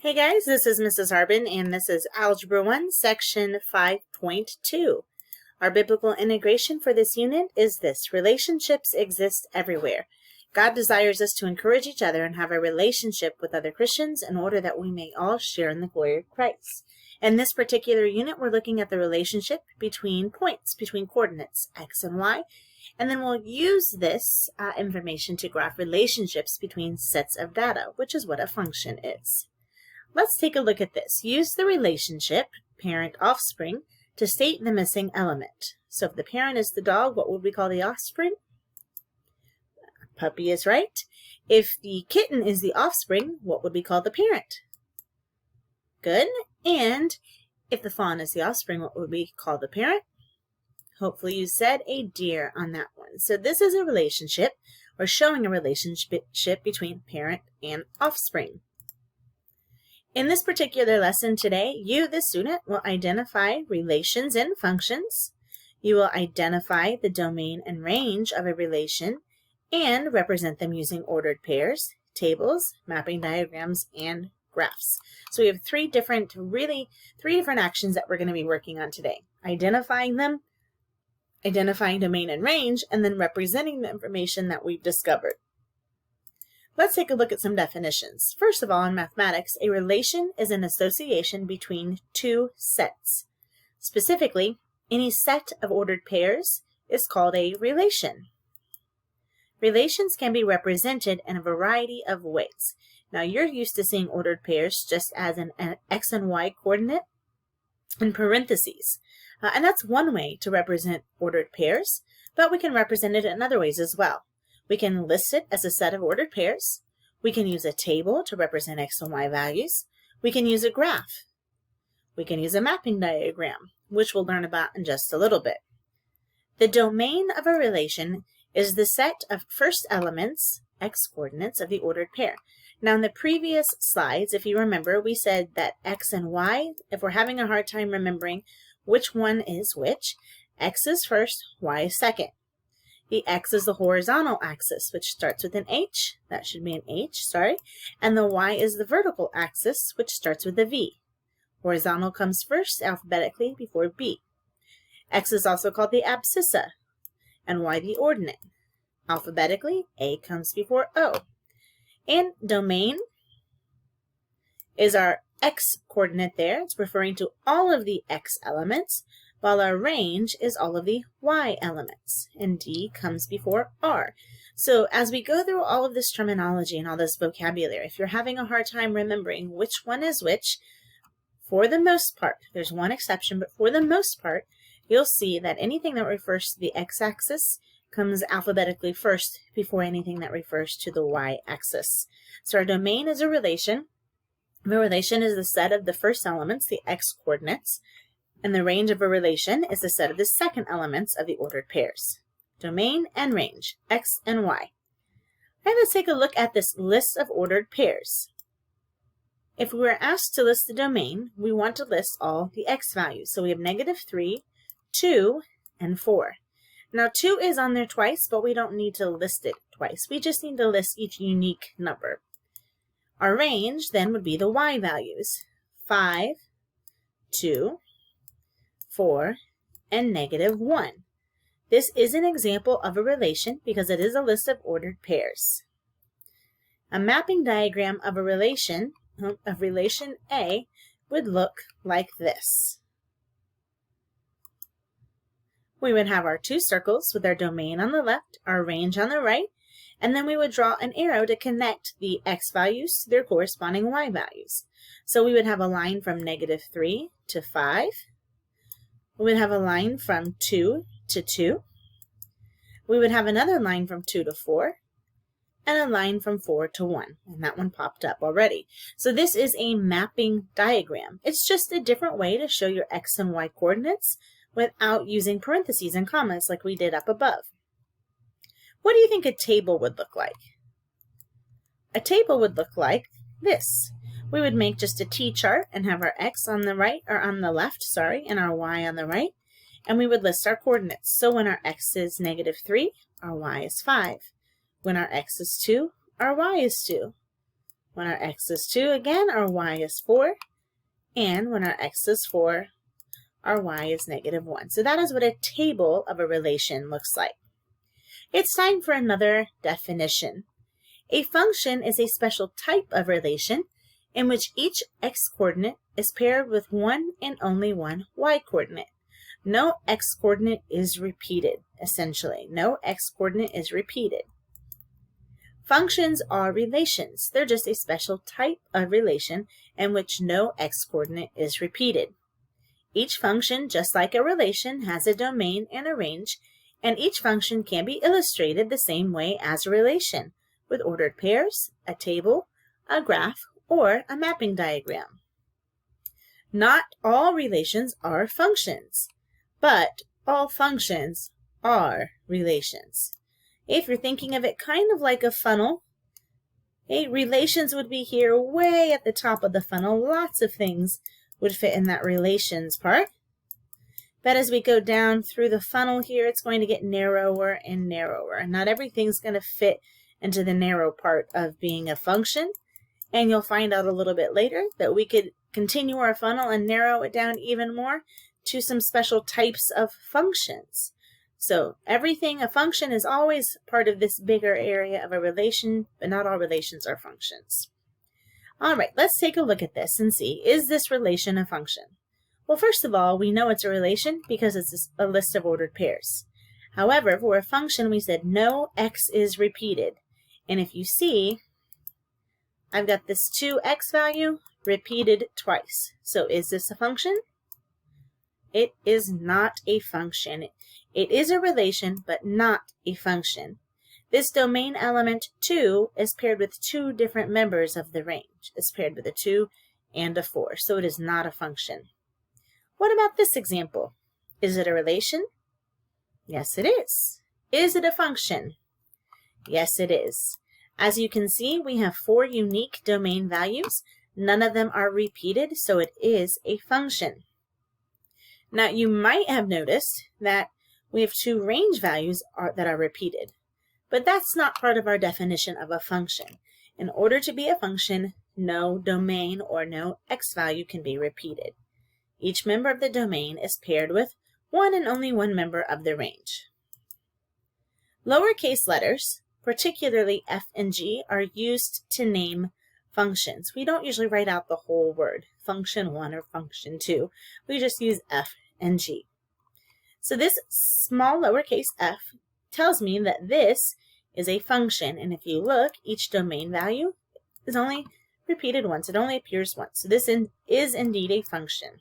Hey guys, this is Mrs. Harbin, and this is Algebra 1, Section 5.2. Our biblical integration for this unit is this: relationships exist everywhere. God desires us to encourage each other and have a relationship with other Christians in order that we may all share in the glory of Christ. In this particular unit, we're looking at the relationship between points, between coordinates, x and y, and then we'll use this information to graph relationships between sets of data, which is what a function is. Let's take a look at this. Use the relationship parent-offspring to state the missing element. So if the parent is the dog, what would we call the offspring? Puppy is right. If the kitten is the offspring, what would we call the parent? Good. And if the fawn is the offspring, what would we call the parent? Hopefully you said a deer on that one. So this is a relationship, or showing a relationship between parent and offspring. In this particular lesson today, you, the student, will identify relations and functions. You will identify the domain and range of a relation and represent them using ordered pairs, tables, mapping diagrams, and graphs. So we have three different actions that we're going to be working on today. Identifying them, identifying domain and range, and then representing the information that we've discovered. Let's take a look at some definitions. First of all, in mathematics, a relation is an association between two sets. Specifically, any set of ordered pairs is called a relation. Relations can be represented in a variety of ways. Now, you're used to seeing ordered pairs just as an x and y coordinate in parentheses. And that's one way to represent ordered pairs, but we can represent it in other ways as well. We can list it as a set of ordered pairs. We can use a table to represent x and y values. We can use a graph. We can use a mapping diagram, which we'll learn about in just a little bit. The domain of a relation is the set of first elements, x coordinates, of the ordered pair. Now in the previous slides, if you remember, we said that x and y, if we're having a hard time remembering which one is which, x is first, y is second. The x is the horizontal axis, which starts with an h. That should be an h, sorry. And the y is the vertical axis, which starts with a v. Horizontal comes first alphabetically before b. X is also called the abscissa, and y the ordinate. Alphabetically, a comes before o. And domain is our x coordinate there. It's referring to all of the x elements, while our range is all of the y elements, and D comes before R. So as we go through all of this terminology and all this vocabulary, if you're having a hard time remembering which one is which, for the most part, there's one exception, but for the most part, you'll see that anything that refers to the x-axis comes alphabetically first before anything that refers to the y-axis. So our domain is a relation. The relation is the set of the first elements, the x coordinates, and the range of a relation is the set of the second elements of the ordered pairs. Domain and range, x and y. And let's take a look at this list of ordered pairs. If we were asked to list the domain, we want to list all the x values. So we have -3, 2, and 4. Now 2 is on there twice, but we don't need to list it twice. We just need to list each unique number. Our range then would be the y values, 5, 2, 4, and -1. This is an example of a relation because it is a list of ordered pairs. A mapping diagram of relation A would look like this. We would have our two circles with our domain on the left, our range on the right, and then we would draw an arrow to connect the x values to their corresponding y values. So we would have a line from -3 to 5. We would have a line from 2 to 2. We would have another line from 2 to 4, and a line from 4 to 1. And that one popped up already. So this is a mapping diagram. It's just a different way to show your x and y coordinates without using parentheses and commas like we did up above. What do you think a table would look like? A table would look like this. We would make just a T-chart and have our x on the right, or on the left, sorry, and our y on the right, and we would list our coordinates. So when our x is -3, our y is 5. When our x is 2, our y is 2. When our x is 2, again, our y is 4. And when our x is 4, our y is -1. So that is what a table of a relation looks like. It's time for another definition. A function is a special type of relation in which each x-coordinate is paired with one and only one y-coordinate. No x-coordinate is repeated, essentially. No x-coordinate is repeated. Functions are relations. They're just a special type of relation in which no x-coordinate is repeated. Each function, just like a relation, has a domain and a range, and each function can be illustrated the same way as a relation, with ordered pairs, a table, a graph, or a mapping diagram. Not all relations are functions, but all functions are relations. If you're thinking of it kind of like a funnel, relations would be here way at the top of the funnel. Lots of things would fit in that relations part. But as we go down through the funnel here, it's going to get narrower and narrower. Not everything's going to fit into the narrow part of being a function. And you'll find out a little bit later that we could continue our funnel and narrow it down even more to some special types of functions. So everything, a function is always part of this bigger area of a relation, but not all relations are functions. All right, let's take a look at this and see, is this relation a function? Well, first of all, we know it's a relation because it's a list of ordered pairs. However, for a function, we said no x is repeated. And if you see, I've got this 2x value repeated twice. So is this a function? It is not a function. It is a relation, but not a function. This domain element 2 is paired with two different members of the range. It's paired with a 2 and a 4, so it is not a function. What about this example? Is it a relation? Yes, it is. Is it a function? Yes, it is. As you can see, we have 4 unique domain values. None of them are repeated, so it is a function. Now, you might have noticed that we have 2 range values that are repeated, but that's not part of our definition of a function. In order to be a function, no domain or no x value can be repeated. Each member of the domain is paired with one and only one member of the range. Lowercase letters, particularly f and g, are used to name functions. We don't usually write out the whole word, function 1 or function 2. We just use f and g. So this small lowercase f tells me that this is a function. And if you look, each domain value is only repeated once. It only appears once. So this is indeed a function.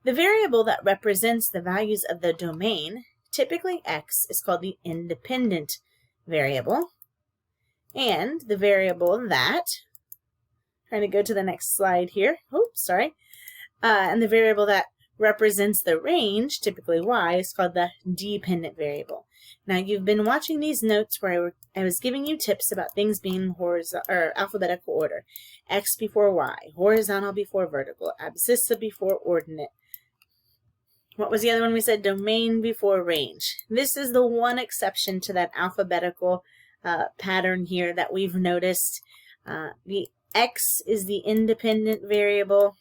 The variable that represents the values of the domain, typically x, is called the independent variable. And the variable that, trying to go to the next slide here, and the variable that represents the range, typically y, is called the dependent variable. Now, you've been watching these notes where I was giving you tips about things being alphabetical order. X before y, horizontal before vertical, abscissa before ordinate. What was the other one we said? Domain before range. This is the one exception to that alphabetical pattern here that we've noticed. The x is the independent variable,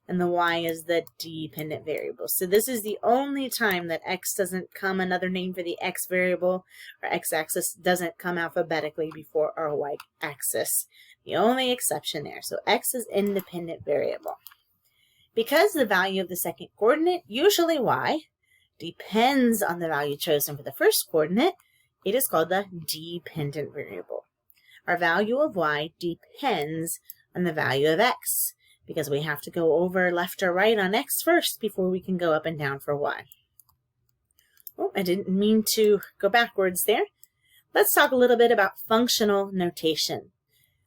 and the y is the dependent variable. So this is the only time that x doesn't come, another name for the x variable, or x-axis doesn't come alphabetically before our y-axis. The only exception there. So x is independent variable. Because the value of the second coordinate, usually y, depends on the value chosen for the first coordinate, it is called the dependent variable. Our value of y depends on the value of x, because we have to go over left or right on x first before we can go up and down for y. Oh, I didn't mean to go backwards there. Let's talk a little bit about functional notation.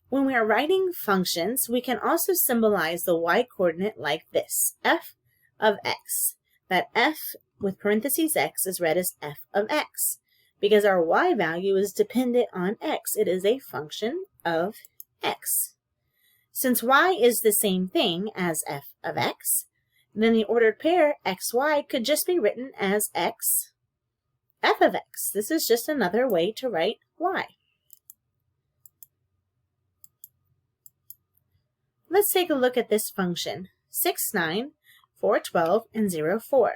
When we are writing functions, we can also symbolize the y-coordinate like this, f of x. That f with parentheses x is read as f of x. Because our y value is dependent on x, it is a function of x. Since y is the same thing as f of x, then the ordered pair xy could just be written as x f of x. This is just another way to write y. let's take a look at this function, 6, 9, 4, 12, and 0, 4.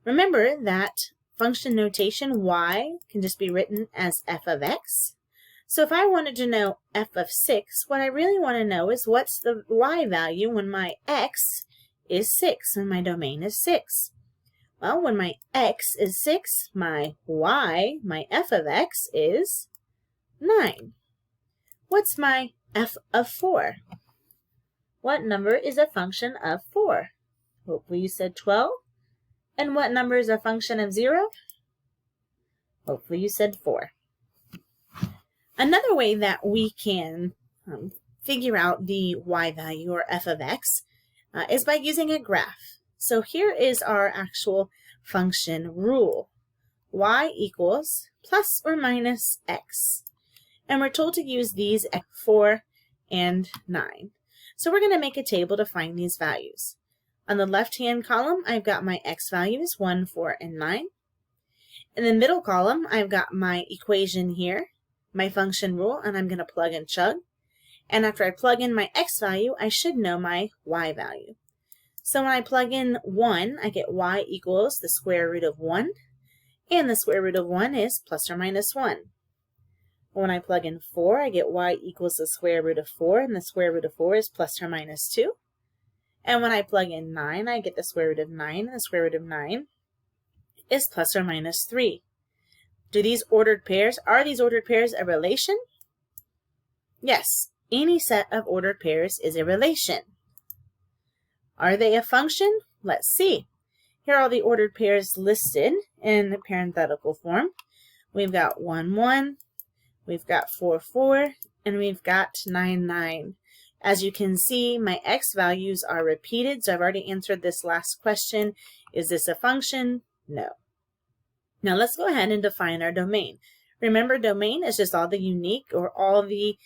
Remember that function notation y can just be written as f of x. So if I wanted to know f of 6, what I really want to know is what's the y value when my x is 6 and my domain is 6. Well, when my x is 6, my y, my f of x, is 9. What's my f of 4? What number is a function of 4? Hopefully you said 12. And what number is a function of 0? Hopefully you said 4. Another way that we can figure out the y value, or f of x, is by using a graph. So here is our actual function rule. Y equals plus or minus x. And we're told to use these 4 and 9. So we're going to make a table to find these values. On the left-hand column, I've got my x values, 1, 4, and 9. In the middle column, I've got my equation here, my function rule, and I'm going to plug and chug. And after I plug in my x value, I should know my y value. So when I plug in 1, I get y equals the square root of 1, and the square root of 1 is plus or minus 1. When I plug in 4, I get y equals the square root of 4, and the square root of 4 is plus or minus 2. And when I plug in 9, I get the square root of 9, and the square root of 9 is plus or minus 3. Are these ordered pairs a relation? Yes, any set of ordered pairs is a relation. Are they a function? Let's see. Here are all the ordered pairs listed in the parenthetical form. We've got 1, 1, we've got 4, 4, and we've got 9, 9. As you can see, my x values are repeated, so I've already answered this last question. Is this a function? No. Now let's go ahead and define our domain. Remember, domain is just all the unique or all the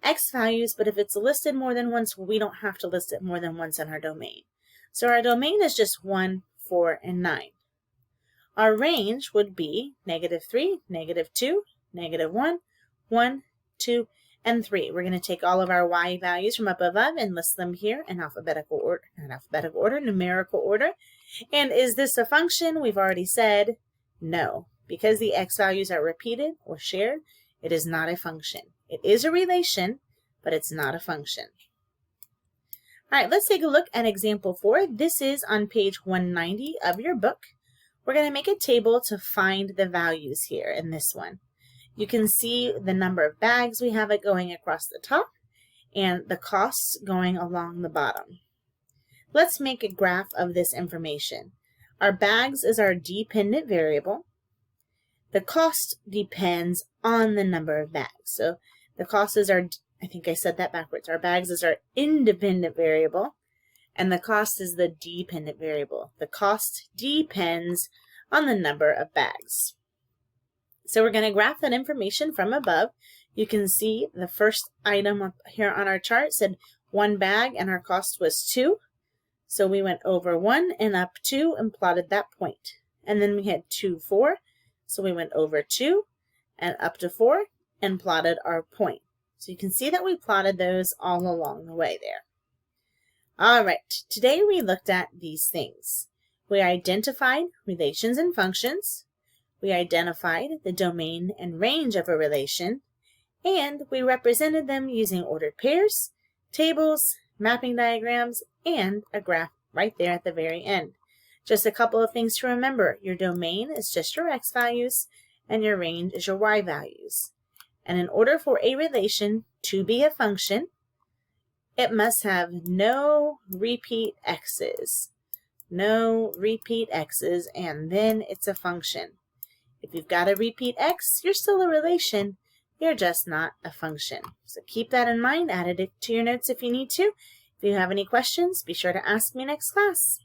x values, but if it's listed more than once, we don't have to list it more than once in our domain. So our domain is just 1, 4, and 9. Our range would be -3, -2, -1, 1, 2, and 3. We're going to take all of our y values from up above and list them here in alphabetical order, not alphabetical order, numerical order. And is this a function? We've already said no. Because the x values are repeated or shared, it is not a function. It is a relation, but it's not a function. All right, let's take a look at example 4. This is on page 190 of your book. We're going to make a table to find the values here in this one. You can see the number of bags we have it going across the top and the costs going along the bottom. Let's make a graph of this information. Our bags is our dependent variable. The cost depends on the number of bags. So the cost is our, I think I said that backwards. Our bags is our independent variable, and the cost is the dependent variable. The cost depends on the number of bags. So we're going to graph that information from above. You can see the first item up here on our chart said 1 bag and our cost was 2. So we went over 1 and up 2 and plotted that point. And then we had 2, 4. So we went over 2 and up to 4 and plotted our point. So you can see that we plotted those all along the way there. All right, today we looked at these things. We identified relations and functions. We identified the domain and range of a relation, and we represented them using ordered pairs, tables, mapping diagrams, and a graph right there at the very end. Just a couple of things to remember. Your domain is just your x values, and your range is your y values. And in order for a relation to be a function, it must have no repeat x's. No repeat x's, and then it's a function. If you've got a repeat x, you're still a relation. You're just not a function. So keep that in mind. Add it to your notes if you need to. If you have any questions, be sure to ask me next class.